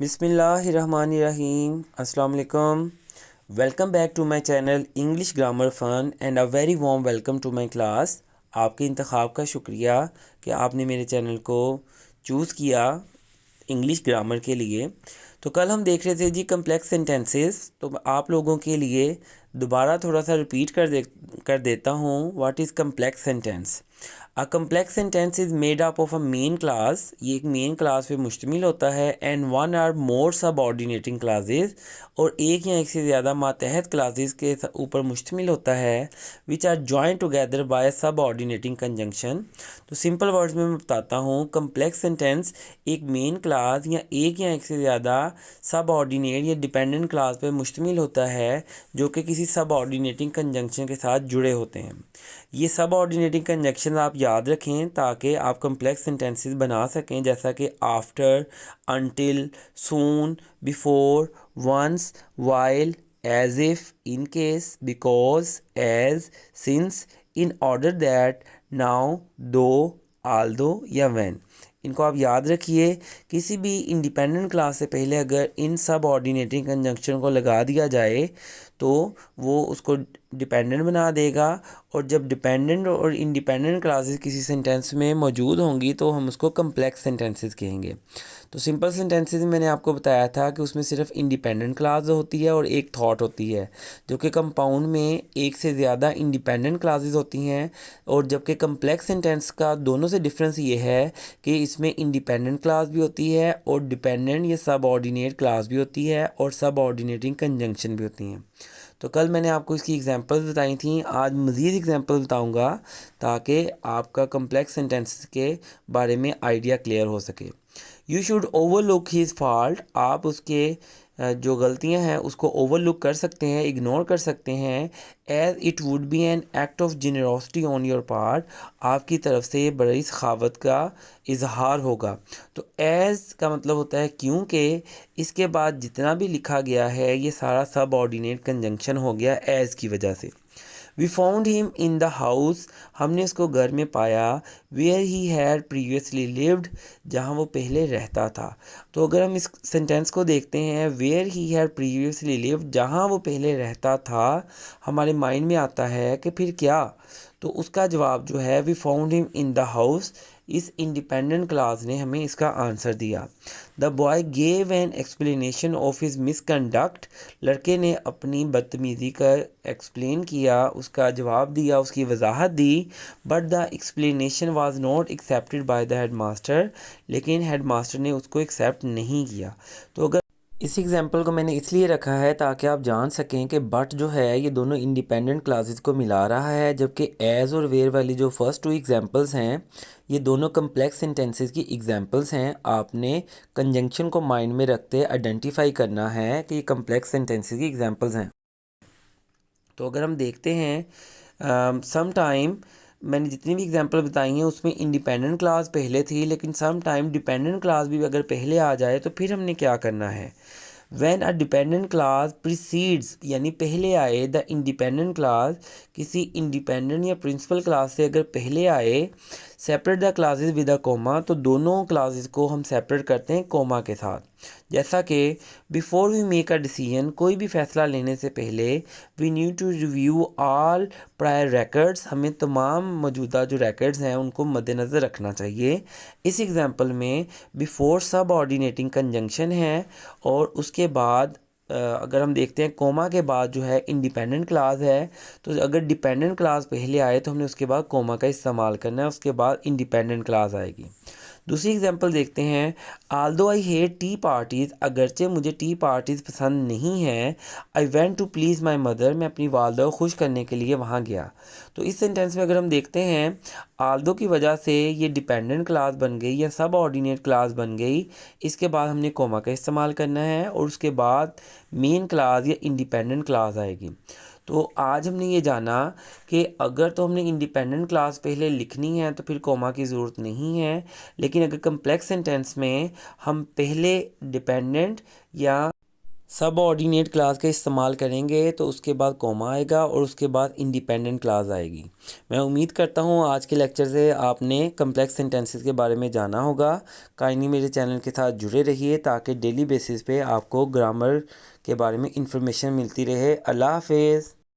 बिस्मिल्लाहिर्रहमानिर्रहीम। अस्सलाम वालेकुम। Welcome back to my channel English grammar fun and a very warm welcome to my class. आपके इंतखाब का शुक्रिया कि आपने मेरे चैनल को चूज़ किया इंग्लिश ग्रामर के लिए। तो कल हम देख रहे थे जी कम्प्लेक्स सेंटेंसेस। तो आप लोगों के लिए दोबारा थोड़ा सा रिपीट कर देता हूँ। What is complex sentence? A complex sentence is made up of a main class. ये एक मेन क्लास पे मुश्तमिल होता है। एंड वन आर मोर सब ऑर्डिनेटिंग क्लासेस, और एक या एक से ज़्यादा मातहत क्लासेस के ऊपर मुश्तमिल होता है। Which are join together by subordinating conjunction. तो सिंपल वर्ड्स में मैं बताता हूँ। कम्प्लेक्स सेंटेंस एक मेन क्लास या एक से ज़्यादा सब ऑर्डिनेट या डिपेंडेंट क्लास पे मुश्तमिल होता है, जो कि किसी सब ऑर्डिनेटिंग कंजंक्शन के साथ जुड़े होते हैं। ये सब ऑर्डिनेटिंग कंजंक्शन आप याद रखें ताकि आप कम्प्लेक्स सेंटेंसेस बना सकें, जैसा कि after, until, soon, before, once, while, as if, in case, because, as, since, in order that, now, though, although या व्हेन। इनको आप याद रखिए। किसी भी इंडिपेंडेंट क्लास से पहले अगर इन सब ऑर्डिनेटिंग कंजंक्शन को लगा दिया जाए तो वो उसको डिपेंडेंट बना देगा, और जब डिपेंडेंट और इंडिपेंडेंट क्लासेस किसी सेंटेंस में मौजूद होंगी तो हम उसको कम्प्लेक्स सेंटेंसेस कहेंगे। तो सिंपल सेंटेंसेस मैंने आपको बताया था कि उसमें सिर्फ इंडिपेंडेंट क्लास होती है और एक थॉट होती है, जो कि कंपाउंड में एक से ज़्यादा इंडिपेंडेंट क्लासेस होती हैं। और जबकि कम्प्लेक्स सेंटेंस का दोनों से डिफरेंस ये है कि इसमें इंडिपेंडेंट क्लास भी होती है और डिपेंडेंट या सब ऑर्डिनेट क्लास भी होती है और सब ऑर्डिनेटिंग कंजंक्शन भी होती हैं। तो कल मैंने आपको इसकी एग्जांपल्स बताई थी, आज मज़ीद एग्जांपल बताऊंगा ताकि आपका कम्प्लेक्स सेंटेंसेस के बारे में आइडिया क्लियर हो सके। You should overlook his fault. आप उसके जो गलतियां हैं उसको ओवरलुक कर सकते हैं, इग्नोर कर सकते हैं। As it would be an act of generosity on your part. आपकी तरफ से ये बड़ी सखावत का इजहार होगा। तो एज का मतलब होता है क्योंकि। इसके बाद जितना भी लिखा गया है ये सारा सब ऑर्डिनेट कंजंक्शन हो गया एज की वजह से। We found him in the house. हमने उसको घर में पाया। Where he had previously lived. जहाँ वो पहले रहता था। तो अगर हम इस सेंटेंस को देखते हैं, where he had previously lived, जहाँ वो पहले रहता था, हमारे माइंड में आता है कि फिर क्या। तो उसका जवाब जो है we found him in the house. इस इंडिपेंडेंट क्लास ने हमें इसका आंसर दिया। The boy gave an explanation of his misconduct. लड़के ने अपनी बदतमीज़ी का एक्सप्लेन किया, उसका जवाब दिया, उसकी वजाहत दी। But the explanation was not accepted by the head master. लेकिन हेड मास्टर ने उसको एक्सेप्ट नहीं किया। तो अगर इस एग्जाम्पल को मैंने इसलिए रखा है ताकि आप जान सकें कि बट जो है ये दोनों इंडिपेंडेंट क्लासेस को मिला रहा है, जबकि एज और वेयर वाली जो फर्स्ट टू एग्जाम्पल्स हैं ये दोनों कम्प्लेक्स सेंटेंसेस की एग्जाम्पल्स हैं। आपने कंजंक्शन को माइंड में रखते आइडेंटिफाई करना है कि ये कम्प्लेक्स सेंटेंसेस की एग्जाम्पल्स हैं। तो अगर हम देखते हैं सम टाइम, मैंने जितनी भी एग्जांपल बताई हैं उसमें इंडिपेंडेंट क्लास पहले थी, लेकिन सम टाइम डिपेंडेंट क्लास भी अगर पहले आ जाए तो फिर हमने क्या करना है। When a dependent clause precedes, यानी पहले आए, द इंडिपेंडेंट क्लास, किसी इंडिपेंडेंट या प्रिंसिपल क्लास से अगर पहले आए, separate the clauses with a comma, तो दोनों क्लासेस को हम सेपरेट करते हैं कोमा के साथ। जैसा कि before we make a decision, कोई भी फैसला लेने से पहले we need to review all prior records, हमें तमाम मौजूदा जो रिकॉर्ड्स हैं उनको मद्देनज़र रखना चाहिए। इस एग्जांपल में बिफोर सब ऑर्डिनेटिंग कंजंक्शन है, और उसके बाद अगर हम देखते हैं कोमा के बाद जो है इंडिपेंडेंट क्लास है। तो अगर डिपेंडेंट क्लास पहले आए तो हमने उसके बाद कोमा का इस्तेमाल करना है, उसके बाद इंडिपेंडेंट क्लास आएगी। दूसरी एग्जांपल देखते हैं। Although I hate tea parties, अगरचे मुझे टी पार्टीज़ पसंद नहीं हैं। I went to please my mother, मैं अपनी वालदा को खुश करने के लिए वहाँ गया। तो इस सेंटेंस में अगर हम देखते हैं, आल्दो की वजह से ये डिपेंडेंट क्लास बन गई या सब ऑर्डिनेट क्लास बन गई। इसके बाद हमने कोमा का इस्तेमाल करना है और उसके बाद मेन क्लास या इंडिपेंडेंट क्लास आएगी। तो आज हमने ये जाना कि अगर तो हमने इंडिपेंडेंट क्लास पहले लिखनी है तो फिर कोमा की ज़रूरत नहीं है, लेकिन अगर कम्प्लेक्स सेंटेंस में हम पहले डिपेंडेंट या सब ऑर्डिनेट क्लास का इस्तेमाल करेंगे तो उसके बाद कॉमा आएगा और उसके बाद इंडिपेंडेंट क्लास आएगी। मैं उम्मीद करता हूँ आज के लेक्चर से आपने कम्प्लेक्स सेंटेंसेस के बारे में जाना होगा। काइंडली मेरे चैनल के साथ जुड़े रहिए ताकि डेली बेसिस पे आपको ग्रामर के बारे में इंफॉर्मेशन मिलती रहे। अल्लाह हाफिज़।